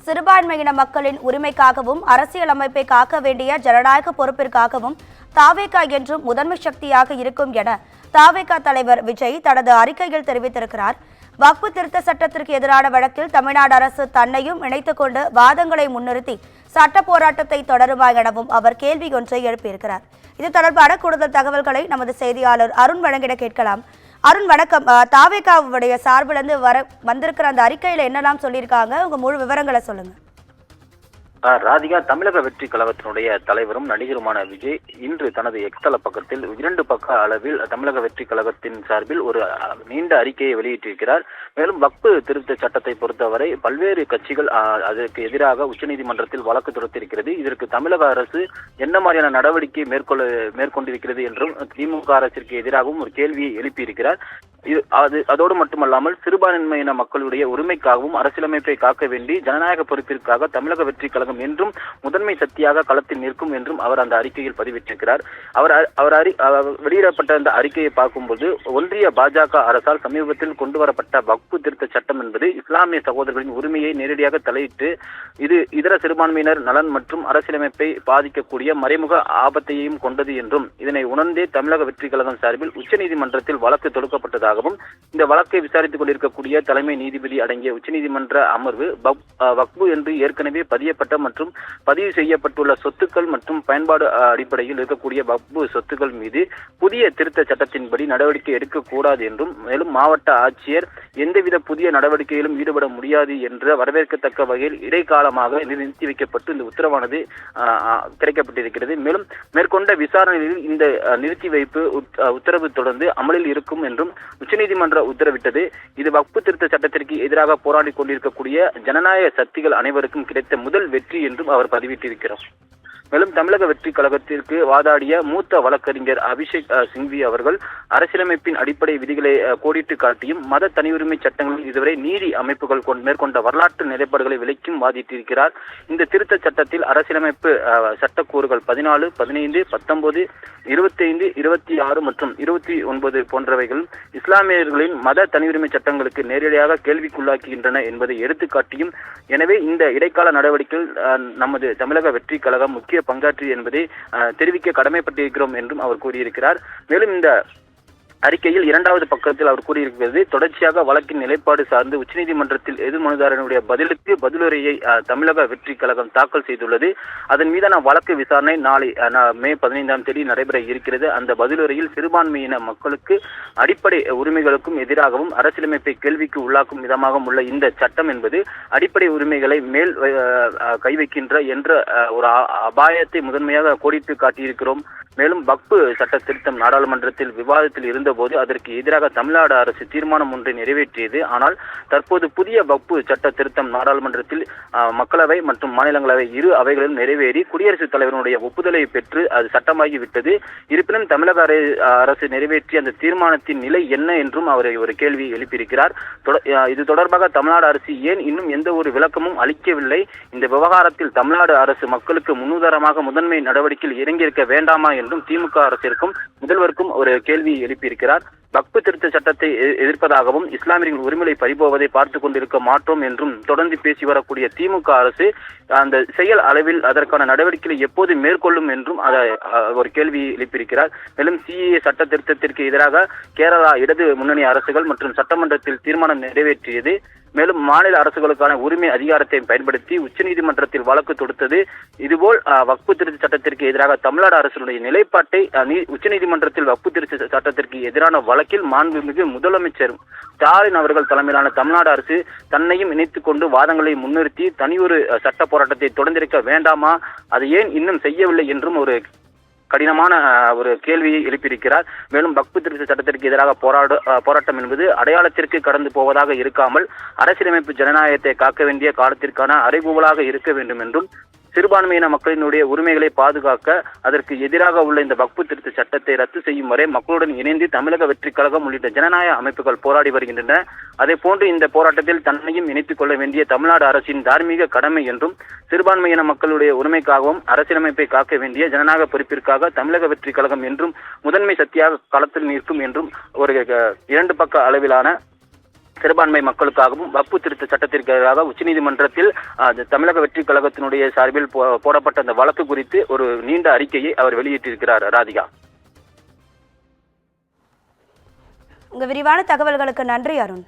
சிறுபான்மையின மக்களின் உரிமைக்காகவும் அரசியலமைப்பை காக்க வேண்டிய ஜனநாயக பொறுப்பிற்காகவும் தாவேகா என்றும் முதன்மை சக்தியாக இருக்கும் என தாவேகா தலைவர் விஜய் தனது அறிக்கையில் தெரிவித்திருக்கிறார். வக்பு திருத்த சட்டத்திற்கு எதிரான வழக்கில் தமிழ்நாடு அரசு தன்னையும் இணைத்துக் கொண்டு வாதங்களை முன்னிறுத்தி சட்ட போராட்டத்தை தொடருமா எனவும் அவர் கேள்வி ஒன்றை எழுப்பியிருக்கிறார். இது தொடர்பான கூடுதல் தகவல்களை நமது செய்தியாளர் அருண் வழங்கிட கேட்கலாம். அருண் வணக்கம். தாவேகாவுடைய சார்பிலிருந்து வந்திருக்கிற அந்த அறிக்கையில என்னெல்லாம் சொல்லியிருக்காங்க, உங்க முழு விவரங்களை சொல்லுங்க. ராதிகா, தமிழக வெற்றி கழகத்தினுடைய தலைவரும் நடிகருமான விஜய் இன்று தனது எக்ஸ்தல பக்கத்தில் 2 பக்க அளவில் தமிழக வெற்றி கழகத்தின் சார்பில் ஒரு நீண்ட அறிக்கையை வெளியிட்டிருக்கிறார். மேலும் வக்பு திருத்த சட்டத்தை பொறுத்தவரை பல்வேறு கட்சிகள் அதற்கு எதிராக உச்சநீதிமன்றத்தில் வழக்கு தொடுத்திருக்கிறது. இதற்கு தமிழக அரசு என்ன மாதிரியான நடவடிக்கை மேற்கொண்டிருக்கிறது என்றும் திமுக அரசிற்கு எதிராகவும் ஒரு கேள்வியை எழுப்பியிருக்கிறார். அதோடு மட்டுமல்லாமல் சிறுபான்மையின மக்களுடைய உரிமைக்காகவும் அரசியலமைப்பை காக்க வேண்டி ஜனநாயக பொறுப்பிற்காக தமிழக வெற்றி கழகம் என்றும் முதன்மை சக்தியாக களத்தில் நிற்கும் என்றும் அவர் அந்த அறிக்கையில் பதிவிட்டிருக்கிறார். அவர் வெளியிடப்பட்ட அந்த அறிக்கையை பார்க்கும்போது ஒன்றிய பாஜக அரசால் சமீபத்தில் கொண்டு வரப்பட்ட வக்பு திருத்த சட்டம் என்பது இஸ்லாமிய சகோதரர்களின் உரிமையை நேரடியாக தலையிட்டு இது இதர சிறுபான்மையினர் நலன் மற்றும் அரசியலமைப்பை பாதிக்கக்கூடிய மறைமுக ஆபத்தையும் கொண்டது என்றும் இதனை உணர்ந்தே தமிழக வெற்றி கழகம் சார்பில் உச்சநீதிமன்றத்தில் வழக்கு தொடுக்கப்பட்டதாக இந்த வழக்கை விசாரித்துக் கொண்டிருக்கக்கூடிய தலைமை நீதிபதி அடங்கிய உச்சநீதிமன்ற அமர்வு வக்பு என்று ஏற்கனவே பதியப்பட்ட மற்றும் பதிவு செய்யப்பட்டுள்ள சொத்துக்கள் மற்றும் பயன்பாடு அடிப்படையில் இருக்கக்கூடிய வக்பு சொத்துக்கள் மீது புதிய திருத்த சட்டத்தின்படி நடவடிக்கை எடுக்கக்கூடாது என்றும் மேலும் மாவட்ட ஆட்சியர் எந்தவித புதிய நடவடிக்கையிலும் ஈடுபட முடியாது என்ற வரவேற்கத்தக்க வகையில் இடைக்காலமாக நிறுத்தி வைக்கப்பட்டு இந்த உத்தரவானது கிடைக்கப்பட்டிருக்கிறது. மேலும் மேற்கொண்ட விசாரணையில் இந்த நிறுத்தி வைப்பு உத்தரவு தொடர்ந்து அமலில் இருக்கும் என்றும் உச்சநீதிமன்ற உத்தரவிட்டது. இது வக்பு திருத்த சட்டத்திற்கு எதிராக போராடி கொண்டிருக்கக்கூடிய ஜனநாயக சக்திகள் அனைவருக்கும் கிடைத்த முதல் வெற்றி என்றும் அவர் பதிவிட்டிருக்கிறார். மேலும் தமிழக வெற்றி கழகத்திற்கு வாதாடிய மூத்த வழக்கறிஞர் அபிஷேக் சிங்வி அவர்கள் அரசியலமைப்பின் அடிப்படை விதிகளை கோடிட்டு காட்டியும் மத தனியுரிமை சட்டங்களில் இதுவரை நீதி அமைப்புகள் மேற்கொண்ட வரலாற்று நிலைப்பாடுகளை விளக்கியும் வாதிட்டிருக்கிறார். இந்த திருத்த சட்டத்தில் அரசியலமைப்பு சட்டக்கூறுகள் 14, 15, 19, 25, 26 மற்றும் 29 போன்றவைகள் இஸ்லாமியர்களின் மத தனியுரிமை சட்டங்களுக்கு நேரடியாக கேள்விக்குள்ளாக்குகின்றன என்பதை எடுத்துக்காட்டியும் எனவே இந்த இடைக்கால நடவடிக்கையில் நமது தமிழக வெற்றி கழகம் முக்கிய பங்காற்றி என்பதை தெரிவிக்க கடமைப்பட்டிருக்கிறோம் என்றும் அவர் கூறியிருக்கிறார். மேலும் இந்த அறிக்கையில் 2வது பக்கத்தில் அவர் கூறியிருக்கிறது, தொடர்ச்சியாக வழக்கின் நிலைப்பாடு சார்ந்து உச்சநீதிமன்றத்தில் எதிர் மனுதாரனுடைய பதிலுக்கு பதிலுரையை தமிழக வெற்றி கழகம் தாக்கல் செய்துள்ளது. அதன் மீதான வழக்கு விசாரணை நாளை மே 15ஆம் தேதி நடைபெற இருக்கிறது. அந்த பதிலுரையில் சிறுபான்மையின மக்களுக்கு அடிப்படை உரிமைகளுக்கும் எதிராகவும் அரசியலமைப்பை கேள்விக்கு உள்ளாக்கும் விதமாகவும் உள்ள இந்த சட்டம் என்பது அடிப்படை உரிமைகளை மேல் கை வைக்கின்ற என்ற ஒரு அபாயத்தை முதன்மையாக கோடிட்டு காட்டியிருக்கிறோம். மேலும் வக்பு சட்ட திருத்தம் நாடாளுமன்றத்தில் விவாதத்தில் இருந்தபோது அதற்கு எதிராக தமிழ்நாடு அரசு தீர்மானம் ஒன்றை நிறைவேற்றியது. ஆனால் தற்போது புதிய வக்பு சட்ட திருத்தம் நாடாளுமன்றத்தில் மக்களவை மற்றும் மாநிலங்களவை இரு அவைகளிலும் நிறைவேறி குடியரசுத் தலைவருடைய ஒப்புதலை பெற்று அது சட்டமாகிவிட்டது. இருப்பினும் தமிழக அரசு நிறைவேற்றிய அந்த தீர்மானத்தின் நிலை என்ன என்றும் அவர் ஒரு கேள்வி எழுப்பியிருக்கிறார். இது தொடர்பாக தமிழ்நாடு அரசு ஏன் இன்னும் எந்த ஒரு விளக்கமும் அளிக்கவில்லை? இந்த விவகாரத்தில் தமிழ்நாடு அரசு மக்களுக்கு முன்னுதாரணமாக முதன்மை நடவடிக்கையில் இறங்கியிருக்க வேண்டாமா என்றும் திமுக அரசிற்கும் முதல்வருக்கும் ஒரு கேள்வி எழுப்பியிருக்கிறார். வக்பு திருத்த சட்டத்தை எதிர்ப்பதாகவும் இஸ்லாமியர்கள் உரிமையை பறிபோவதை பார்த்துக் கொண்டிருக்க மாட்டோம் என்றும் தொடர்ந்து பேசி வரக்கூடிய திமுக அரசு அந்த செயல் அளவில் அதற்கான நடவடிக்கைகளை எப்போது மேற்கொள்ளும் என்றும் ஒரு கேள்வி எழுப்பியிருக்கிறார். மேலும் சிஏஏ சட்ட திருத்தத்திற்கு எதிராக கேரளா இடது முன்னணி அரசுகள் மற்றும் சட்டமன்றத்தில் தீர்மானம் நிறைவேற்றியது. மேலும் மாநில அரசுகளுக்கான உரிமை அதிகாரத்தை பயன்படுத்தி உச்சநீதிமன்றத்தில் வழக்கு தொடுத்தது. இதுபோல் வக்பு திருத்த சட்டத்திற்கு எதிராக தமிழ்நாடு அரசுடைய நிலைப்பாட்டை உச்சநீதிமன்றத்தில் வக்பு திருத்த சட்டத்திற்கு எதிரான வழக்கில் மாண்புமிகு முதலமைச்சர் ஸ்டாலின் அவர்கள் தலைமையிலான தமிழ்நாடு அரசு தன்னையும் இணைத்துக் கொண்டு வாதங்களை முன்னிறுத்தி தனியொரு சட்ட போராட்டத்தை தொடர்ந்திருக்க வேண்டாமா, அதை ஏன் இன்னும் செய்யவில்லை என்றும் ஒரு கடினமான ஒரு கேள்வியை எழுப்பியிருக்கிறார். மேலும் வக்பு திருத்த சட்டத்திற்கு எதிராக போராட்டம் என்பது அடையாளத்திற்கு கடந்து போவதாக இருக்காமல் அரசியலமைப்பு ஜனநாயகத்தை காக்க வேண்டிய காலத்திற்கான அறைகூவலாக இருக்க வேண்டும் என்றும் சிறுபான்மையின மக்களினுடைய உரிமைகளை பாதுகாக்க அதற்கு எதிராக உள்ள இந்த வக்பு திருத்த சட்டத்தை ரத்து செய்யும் வரை மக்களுடன் இணைந்து தமிழக வெற்றி கழகம் உள்ளிட்ட ஜனநாயக அமைப்புகள் போராடி வருகின்றன. அதே போன்று இந்த போராட்டத்தில் தன்னையும் இணைத்துக் கொள்ள வேண்டிய தமிழ்நாடு அரசின் தார்மீக கடமை என்றும் சிறுபான்மையின மக்களுடைய உரிமைக்காகவும் அரசியலமைப்பை காக்க வேண்டிய ஜனநாயக பொறுப்பிற்காக தமிழக வெற்றி கழகம் என்றும் முதன்மை சக்தியாக களத்தில் நிற்கும் என்றும் ஒரு 2 பக்க அளவிலான சிறுபான்மை மக்களுக்காகவும் வக்பு திருத்த சட்டத்திற்கு எதிராக உச்சநீதிமன்றத்தில் தமிழக வெற்றி கழகத்தினுடைய சார்பில் போடப்பட்ட அந்த வழக்கு குறித்து ஒரு நீண்ட அறிக்கையை அவர் வெளியிட்டிருக்கிறார். ராதிகா, உங்க விரிவான தகவல்களுக்கு நன்றி அருண்.